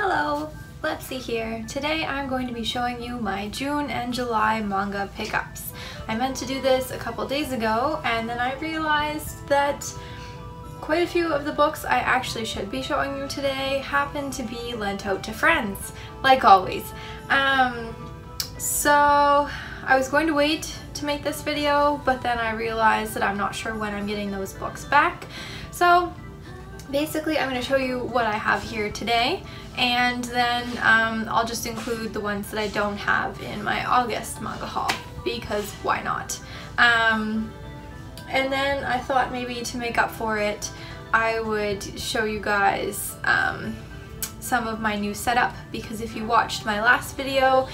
Hello, Lepsy here. Today I'm going to be showing you my June and July manga pickups. I meant to do this a couple days ago and then I realized that quite a few of the books I actually should be showing you today happen to be lent out to friends, like always. So I was going to wait to make this video, but then I realized that I'm not sure when I'm getting those books back. So basically I'm going to show you what I have here today, and then I'll just include the ones that I don't have in my August manga haul, because why not? And then I thought maybe to make up for it I would show you guys some of my new setup, because if you watched my last video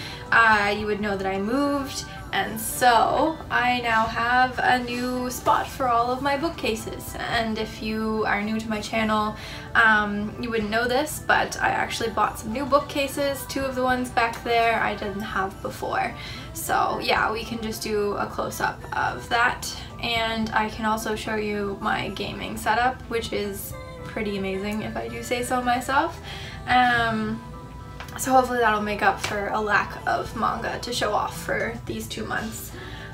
you would know that I moved, and so I now have a new spot for all of my bookcases. And if you are new to my channel you wouldn't know this, but I actually bought some new bookcases. Two of the ones back there I didn't have before, so yeah, we can just do a close-up of that. And I can also show you my gaming setup, which is pretty amazing if I do say so myself. So hopefully that'll make up for a lack of manga to show off for these 2 months.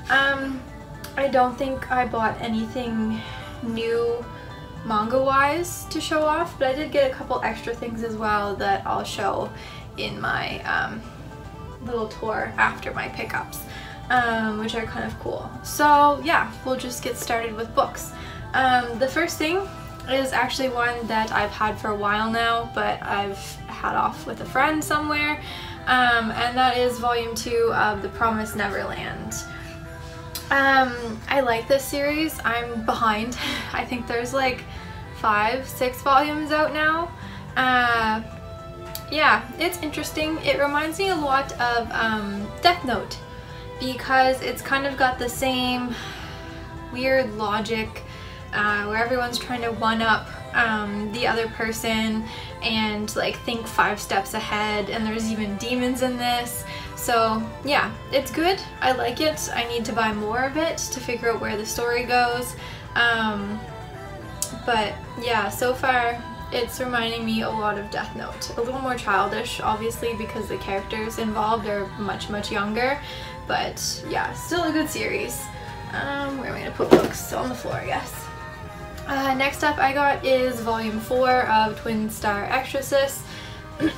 I don't think I bought anything new manga-wise to show off, but I did get a couple extra things as well that I'll show in my little tour after my pickups, which are kind of cool. So yeah, we'll just get started with books. The first thing is actually one that I've had for a while now, but I've had off with a friend somewhere, and that is volume 2 of The Promised Neverland. I like this series. I'm behind. I think there's like 5-6 volumes out now. Yeah, it's interesting. It reminds me a lot of Death Note, because it's kind of got the same weird logic where everyone's trying to one-up the other person and like think 5 steps ahead, and there's even demons in this. So yeah, it's good. I like it. I need to buy more of it to figure out where the story goes. But yeah, so far it's reminding me a lot of Death Note. A little more childish, obviously, because the characters involved are much younger, but yeah, still a good series. Where am I gonna put books? On the floor, I guess. Next up I got is volume 4 of Twin Star Exorcist.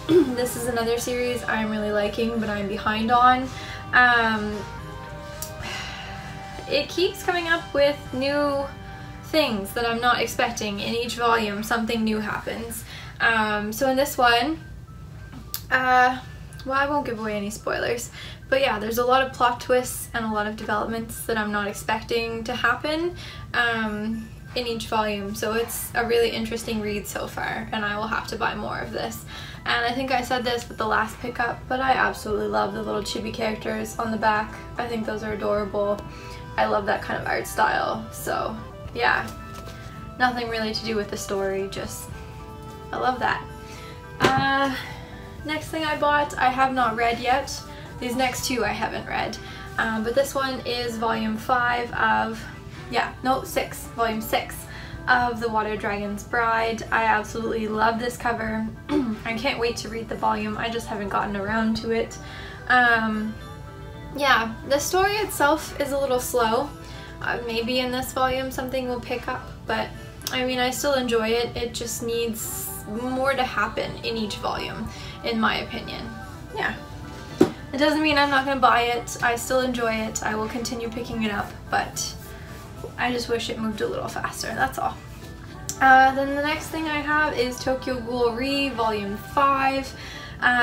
This is another series I'm really liking, but I'm behind on. It keeps coming up with new things that I'm not expecting. In each volume something new happens. So in this one, well, I won't give away any spoilers, but yeah, there's a lot of plot twists and a lot of developments that I'm not expecting to happen in each volume, so it's a really interesting read so far, and I will have to buy more of this. And I think I said this with the last pickup, but I absolutely love the little chibi characters on the back. I think those are adorable. I love that kind of art style, so yeah, nothing really to do with the story, just I love that. Next thing I bought I have not read yet. These next two I haven't read, but this one is volume 5 of volume 6 of The Water Dragon's Bride. I absolutely love this cover. I can't wait to read the volume. I just haven't gotten around to it. Yeah, the story itself is a little slow. Maybe in this volume something will pick up, but I mean, I still enjoy it. It just needs more to happen in each volume, in my opinion. Yeah. It doesn't mean I'm not going to buy it. I still enjoy it. I will continue picking it up, but I just wish it moved a little faster, that's all. Then the next thing I have is Tokyo Ghoul Re volume 5.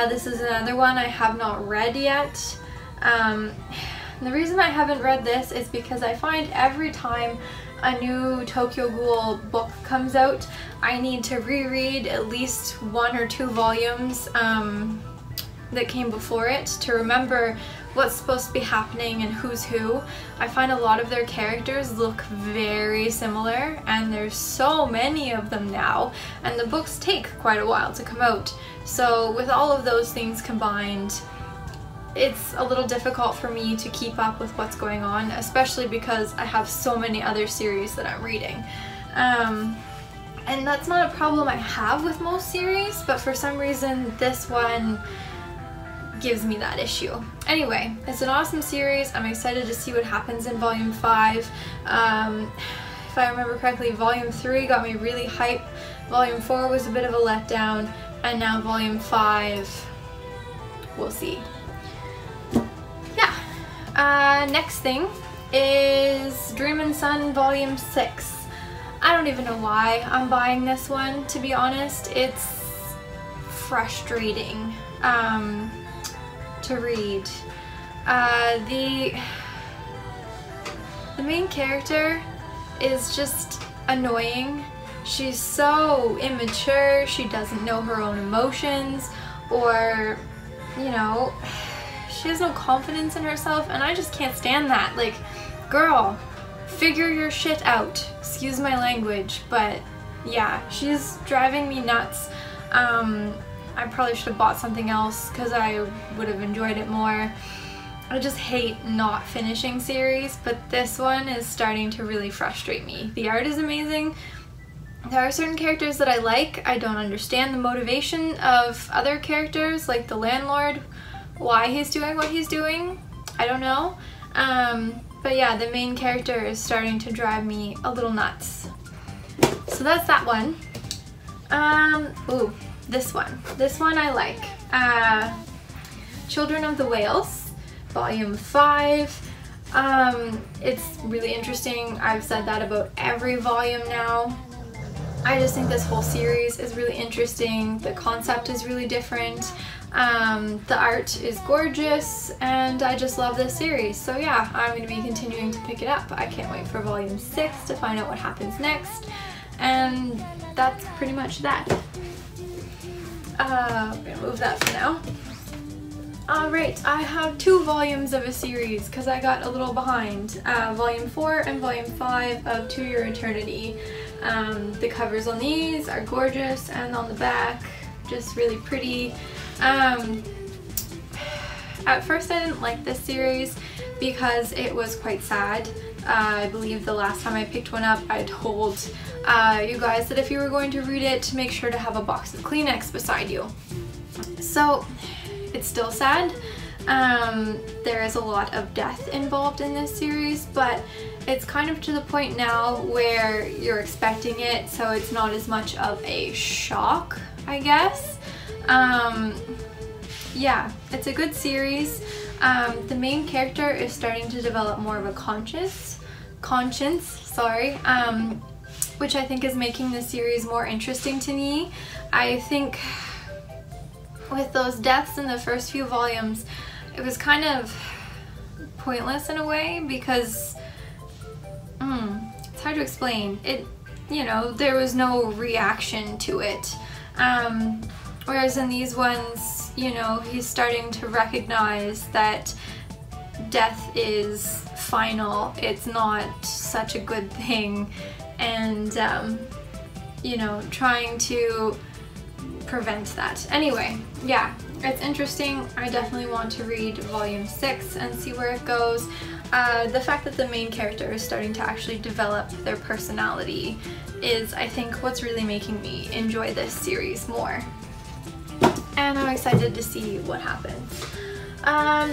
This is another one I have not read yet. The reason I haven't read this is because I find every time a new Tokyo Ghoul book comes out, I need to reread at least 1 or 2 volumes that came before it to remember what's supposed to be happening and who's who. I find a lot of their characters look very similar, and there's so many of them now, and the books take quite a while to come out. So with all of those things combined, it's a little difficult for me to keep up with what's going on, especially because I have so many other series that I'm reading. And that's not a problem I have with most series, but for some reason this one gives me that issue. Anyway, it's an awesome series. I'm excited to see what happens in Volume 5. If I remember correctly, Volume 3 got me really hyped. Volume 4 was a bit of a letdown, and now Volume 5, we'll see. Yeah. Next thing is Dream and Sun Volume 6. I don't even know why I'm buying this one, to be honest. It's frustrating to read. The main character is just annoying. She's so immature, she doesn't know her own emotions, or, you know, she has no confidence in herself, and I just can't stand that. Like, girl, figure your shit out. Excuse my language, but yeah, she's driving me nuts. I probably should have bought something else because I would have enjoyed it more. I just hate not finishing series, but this one is starting to really frustrate me. The art is amazing. There are certain characters that I like. I don't understand the motivation of other characters, like the landlord, why he's doing what he's doing. I don't know. But yeah, the main character is starting to drive me a little nuts. So that's that one. Ooh, this one. This one I like. Children of the Whales, Volume 5. It's really interesting. I've said that about every volume now. I just think this whole series is really interesting. The concept is really different. The art is gorgeous, and I just love this series. So yeah, I'm going to be continuing to pick it up. I can't wait for Volume 6 to find out what happens next. And that's pretty much that. I'm going to move that for now. Alright, I have 2 volumes of a series because I got a little behind. Volume 4 and Volume 5 of To Your Eternity. The covers on these are gorgeous, and on the back, just really pretty. At first I didn't like this series because it was quite sad. I believe the last time I picked one up I told you guys that if you were going to read it, make sure to have a box of Kleenex beside you. So it's still sad. There is a lot of death involved in this series, but it's kind of to the point now where you're expecting it, so it's not as much of a shock, I guess. Yeah, it's a good series. The main character is starting to develop more of a conscience, which I think is making the series more interesting to me. I think with those deaths in the first few volumes, it was kind of pointless in a way because it's hard to explain. You know, there was no reaction to it. Whereas in these ones, you know, he's starting to recognize that death is final. It's not such a good thing, and you know, trying to prevent that. Anyway, yeah, it's interesting. I definitely want to read Volume 6 and see where it goes. The fact that the main character is starting to actually develop their personality is, I think, what's really making me enjoy this series more. And I'm excited to see what happens.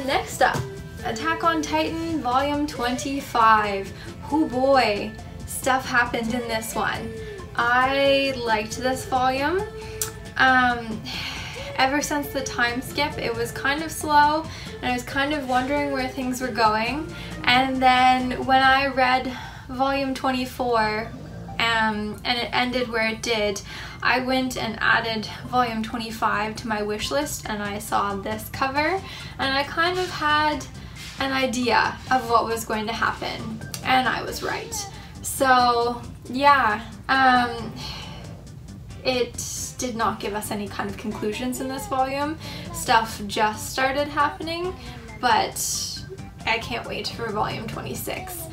Next up, Attack on Titan Volume 25. Oh boy, stuff happened in this one. I liked this volume. Ever since the time skip, it was kind of slow, and I was kind of wondering where things were going. And then when I read Volume 24, and it ended where it did, I went and added Volume 25 to my wish list, and I saw this cover, and I kind of had an idea of what was going to happen, and I was right. So yeah, it did not give us any kind of conclusions in this volume. Stuff just started happening, but I can't wait for Volume 26.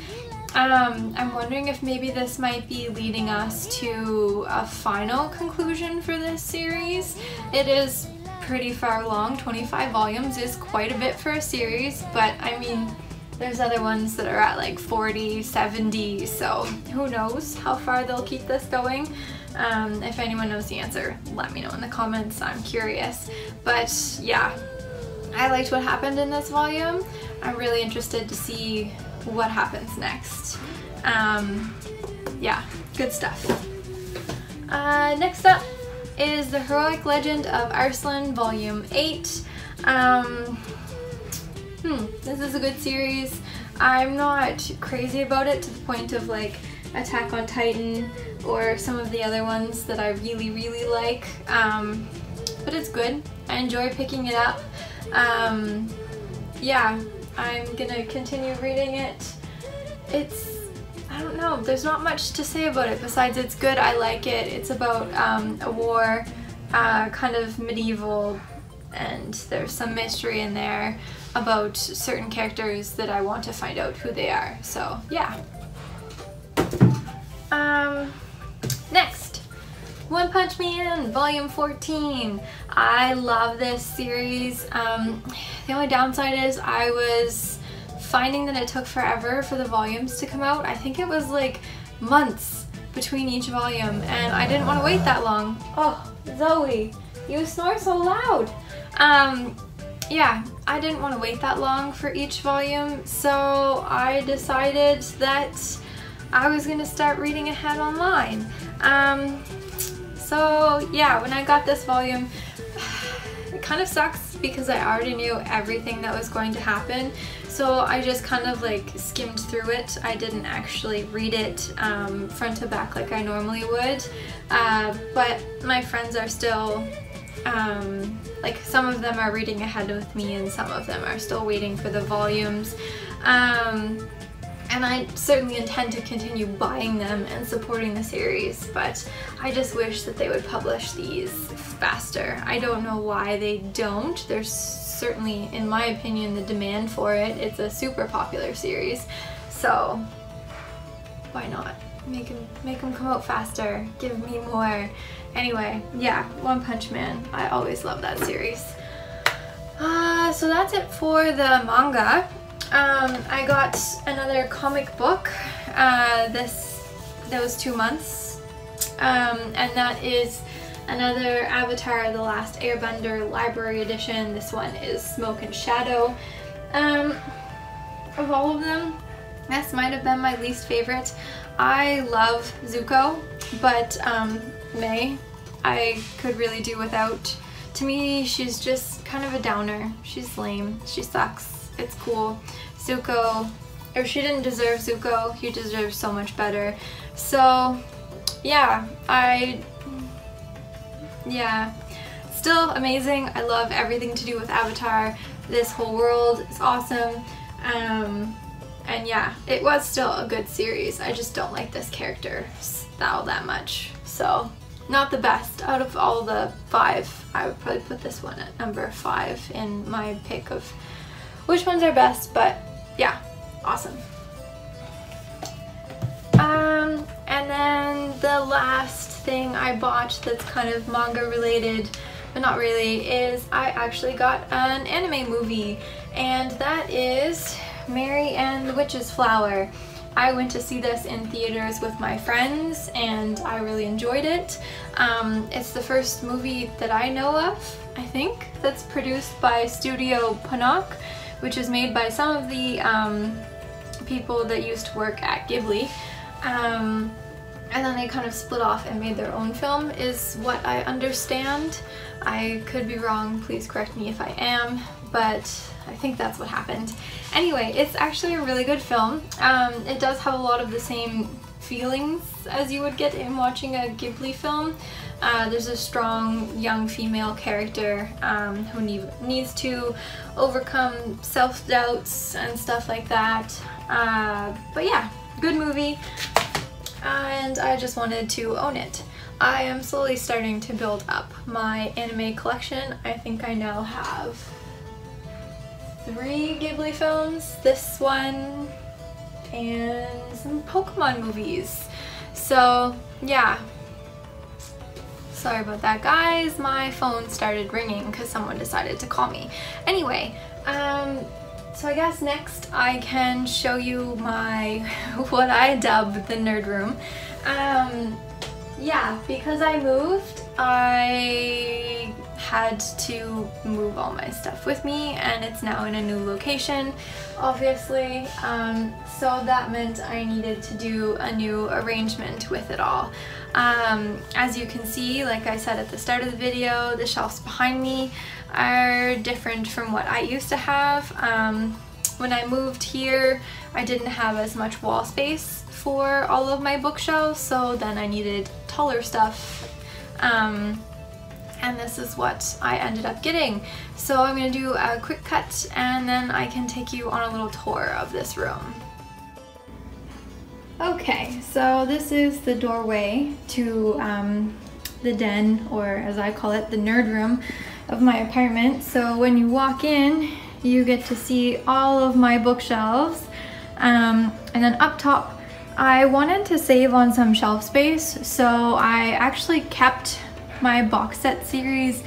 I'm wondering if maybe this might be leading us to a final conclusion for this series. It is pretty far along. 25 volumes is quite a bit for a series, but I mean, There's other ones that are at like 40, 70, so who knows how far they'll keep this going. If anyone knows the answer, let me know in the comments. I'm curious. But yeah, I liked what happened in this volume. I'm really interested to see what happens next. Yeah, good stuff. Next up is The Heroic Legend of Arslan Volume 8. This is a good series. I'm not crazy about it to the point of like Attack on Titan or some of the other ones that I really, really like. But it's good. I enjoy picking it up. Yeah, I'm gonna continue reading it. I don't know, there's not much to say about it besides it's good, I like it. It's about a war, kind of medieval, and there's some mystery in there about certain characters that I want to find out who they are. So yeah. Next, One Punch Man Volume 14. I love this series. The only downside is I was finding that it took forever for the volumes to come out. I think it was like months between each volume, and I didn't want to wait that long. Oh, Zoe, you snore so loud. Yeah, I didn't want to wait that long for each volume, so I decided that I was gonna start reading ahead online. So yeah, when I got this volume, it kind of sucks because I already knew everything that was going to happen. So I just kind of like skimmed through it. I didn't actually read it front to back like I normally would. But my friends are still, like some of them are reading ahead with me and some of them are still waiting for the volumes. And I certainly intend to continue buying them and supporting the series, but I just wish that they would publish these faster. I don't know why they don't. There's certainly, in my opinion, the demand for it. It's a super popular series, so why not? Make them come out faster. Give me more. Anyway, yeah, One Punch Man. I always love that series. So that's it for the manga. I got another comic book those 2 months, and that is another Avatar: The Last Airbender library edition. This one is Smoke and Shadow. Of all of them, this might have been my least favorite. I love Zuko, but Mei I could really do without. To me, she's just kind of a downer. She's lame. She sucks. It's cool. Zuko, or she didn't deserve Zuko. He deserves so much better. So yeah, still amazing. I love everything to do with Avatar. This whole world is awesome. And yeah, it was still a good series. I just don't like this character style that much. So not the best. Out of all the 5, I would probably put this one at number 5 in my pick of which ones are best, but yeah, awesome. And then the last thing I bought that's kind of manga related, but not really, is I actually got an anime movie, and that is Mary and the Witch's Flower. I went to see this in theaters with my friends and I really enjoyed it. It's the first movie that I know of, I think, that's produced by Studio Ponok, which is made by some of the people that used to work at Ghibli. And then they kind of split off and made their own film, is what I understand. I could be wrong, please correct me if I am, but I think that's what happened. Anyway, it's actually a really good film. It does have a lot of the same feelings as you would get in watching a Ghibli film. There's a strong young female character who needs to overcome self-doubts and stuff like that. But yeah, good movie, and I just wanted to own it. I am slowly starting to build up my anime collection. I think I now have 3 Ghibli films, this one, and some Pokemon movies. So yeah. Sorry about that, guys. My phone started ringing because someone decided to call me. Anyway, So I guess next I can show you my, what I dub the nerd room. Yeah, because I moved, I had to move all my stuff with me, and it's now in a new location, obviously. So that meant I needed to do a new arrangement with it all. As you can see, like I said at the start of the video, the shelves behind me are different from what I used to have. When I moved here, I didn't have as much wall space for all of my bookshelves, so then I needed taller stuff, and this is what I ended up getting. So I'm going to do a quick cut and then I can take you on a little tour of this room. Okay, so this is the doorway to the den, or as I call it, the nerd room of my apartment. So when you walk in, you get to see all of my bookshelves, and then up top I wanted to save on some shelf space, so I actually kept my box set series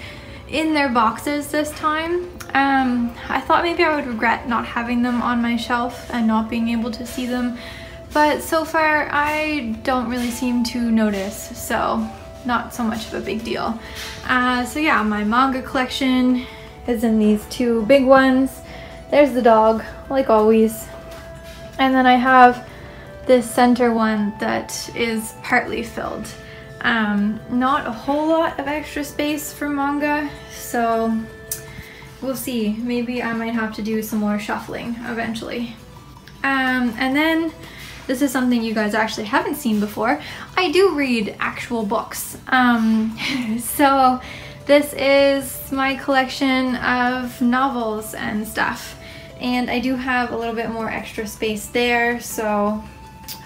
in their boxes this time. I thought maybe I would regret not having them on my shelf and not being able to see them, but so far I don't really seem to notice, so not so much of a big deal. So yeah, my manga collection is in these two big ones. There's the dog, like always. And then I have this center one that is partly filled. Not a whole lot of extra space for manga, so we'll see. Maybe I might have to do some more shuffling eventually. And then this is something you guys actually haven't seen before. I do read actual books. So this is my collection of novels and stuff. And I do have a little bit more extra space there, so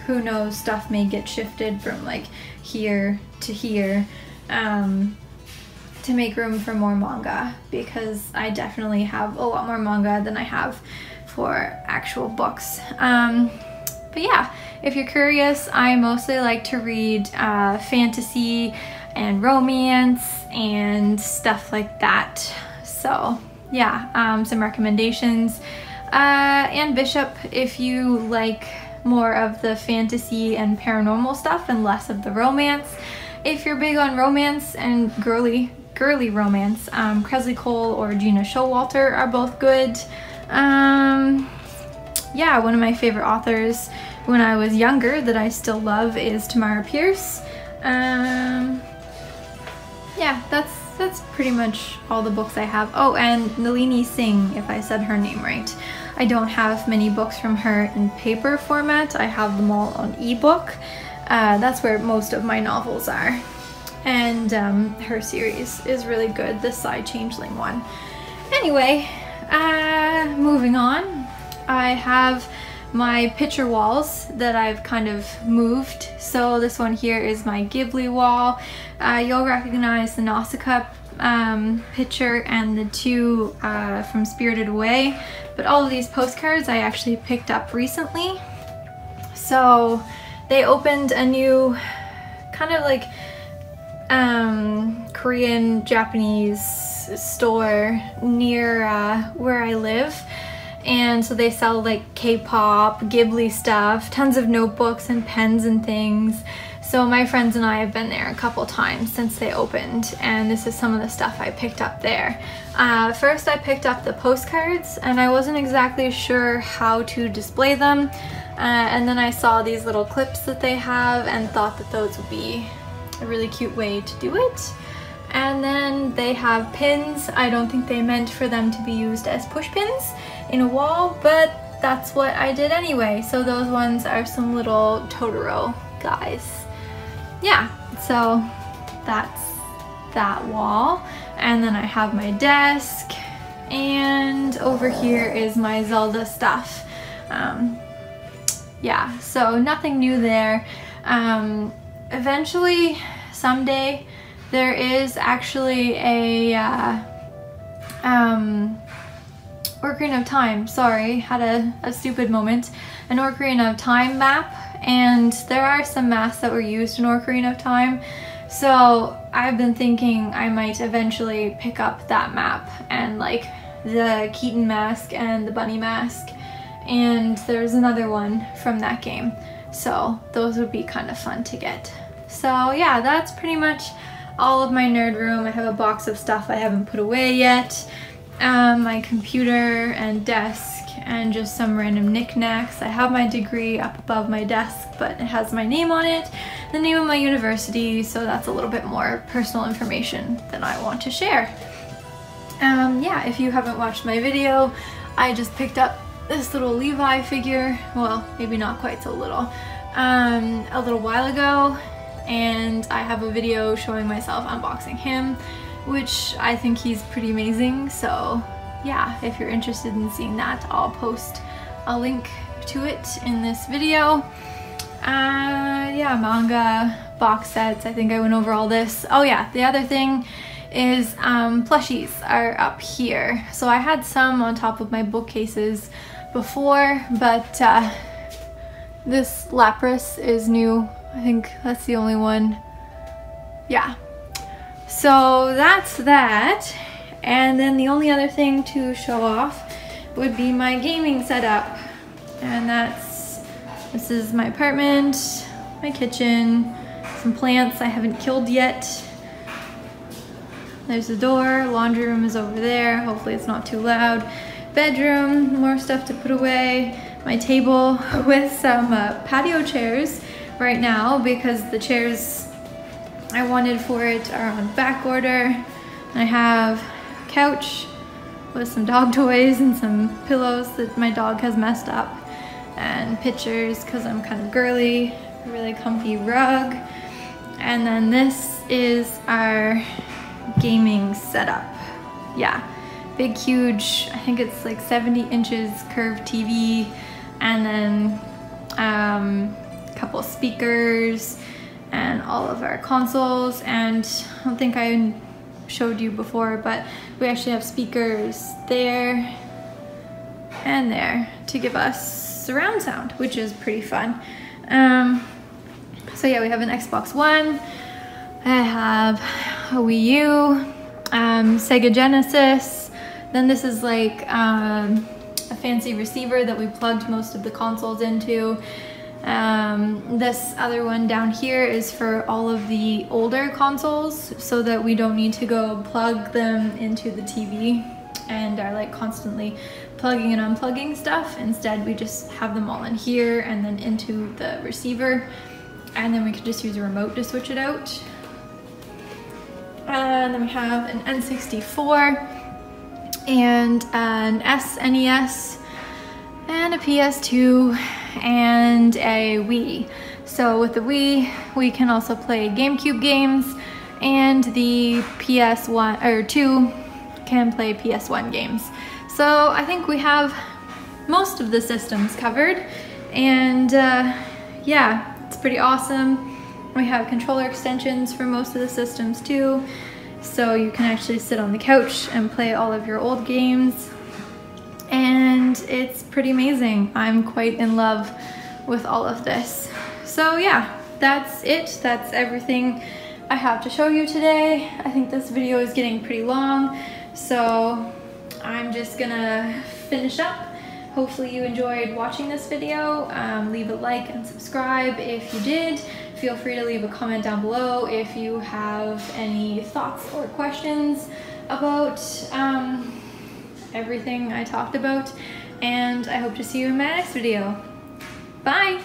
who knows, stuff may get shifted from like here to here to make room for more manga, because I definitely have a lot more manga than I have for actual books. But yeah, if you're curious, I mostly like to read fantasy and romance and stuff like that. So yeah, some recommendations. And Bishop, if you like more of the fantasy and paranormal stuff and less of the romance. If you're big on romance and girly romance, Kresley Cole or Gina Showalter are both good. Yeah, one of my favorite authors when I was younger that I still love is Tamara Pierce. Yeah, that's pretty much all the books I have. Oh, and Nalini Singh, if I said her name right. I don't have many books from her in paper format. I have them all on ebook. That's where most of my novels are. And her series is really good, the Side Changeling one. Anyway, moving on. I have my picture walls that I've kind of moved. So this one here is my Ghibli wall. You'll recognize the Nausicaa picture and the two from Spirited Away, but all of these postcards I actually picked up recently. So they opened a new kind of like Korean Japanese store near where I live, and so they sell like K-pop, Ghibli stuff, tons of notebooks and pens and things. So my friends and I have been there a couple times since they opened, and this is some of the stuff I picked up there. First I picked up the postcards, and I wasn't exactly sure how to display them, and then I saw these little clips that they have and thought that those would be a really cute way to do it. And then they have pins. I don't think they meant for them to be used as push pins in a wall, but that's what I did anyway. So those ones are some little Totoro guys. Yeah, so that's that wall. And then I have my desk, and over here is my Zelda stuff. Yeah, so nothing new there. Eventually, someday, there is actually a Ocarina of Time, sorry, had a stupid moment, an Ocarina of Time map, and there are some maps that were used in Ocarina of Time, so I've been thinking I might eventually pick up that map and like the Keaton mask and the bunny mask, and there's another one from that game. So those would be kind of fun to get. So yeah, that's pretty much all of my nerd room. I have a box of stuff I haven't put away yet, my computer and desk, and just some random knickknacks. I have my degree up above my desk, but it has my name on it, the name of my university, so that's a little bit more personal information than I want to share. Yeah, if you haven't watched my video, I just picked up this little Levi figure, well, maybe not quite so little, a little while ago, and I have a video showing myself unboxing him, which I think he's pretty amazing. So yeah, if you're interested in seeing that, I'll post a link to it in this video. Yeah, manga, box sets, I think I went over all this. Oh yeah, the other thing is plushies are up here. So I had some on top of my bookcases before, but this Lapras is new. I think that's the only one. Yeah. So that's that. And then the only other thing to show off would be my gaming setup. And this is my apartment, my kitchen, some plants I haven't killed yet. There's the door, laundry room is over there. Hopefully it's not too loud. Bedroom, more stuff to put away. My table with some patio chairs right now because the chairs I wanted for it are on back order. I have a couch with some dog toys and some pillows that my dog has messed up, and pictures because I'm kind of girly, a really comfy rug. And then this is our gaming setup. Yeah, big, huge, I think it's like 70 inches curved TV, and then a couple of speakers and all of our consoles. And I don't think I showed you before, but we actually have speakers there and there to give us surround sound, which is pretty fun. So yeah, we have an Xbox One, I have a Wii U, Sega Genesis, then this is like a fancy receiver that we plugged most of the consoles into. This other one down here is for all of the older consoles so that we don't need to go plug them into the TV and are like constantly plugging and unplugging stuff. Instead, we just have them all in here and then into the receiver, and then we could just use a remote to switch it out. And then we have an N64 and an SNES and a PS2 and a Wii. So with the Wii, we can also play GameCube games, and the PS1 or 2 can play PS1 games. So I think we have most of the systems covered, and yeah, it's pretty awesome. We have controller extensions for most of the systems too, so you can actually sit on the couch and play all of your old games, and it's pretty amazing. I'm quite in love with all of this. So yeah, that's it. That's everything I have to show you today. I think this video is getting pretty long, so I'm just gonna finish up. Hopefully you enjoyed watching this video. Leave a like and subscribe if you did. Feel free to leave a comment down below if you have any thoughts or questions about everything I talked about, and I hope to see you in my next video. Bye!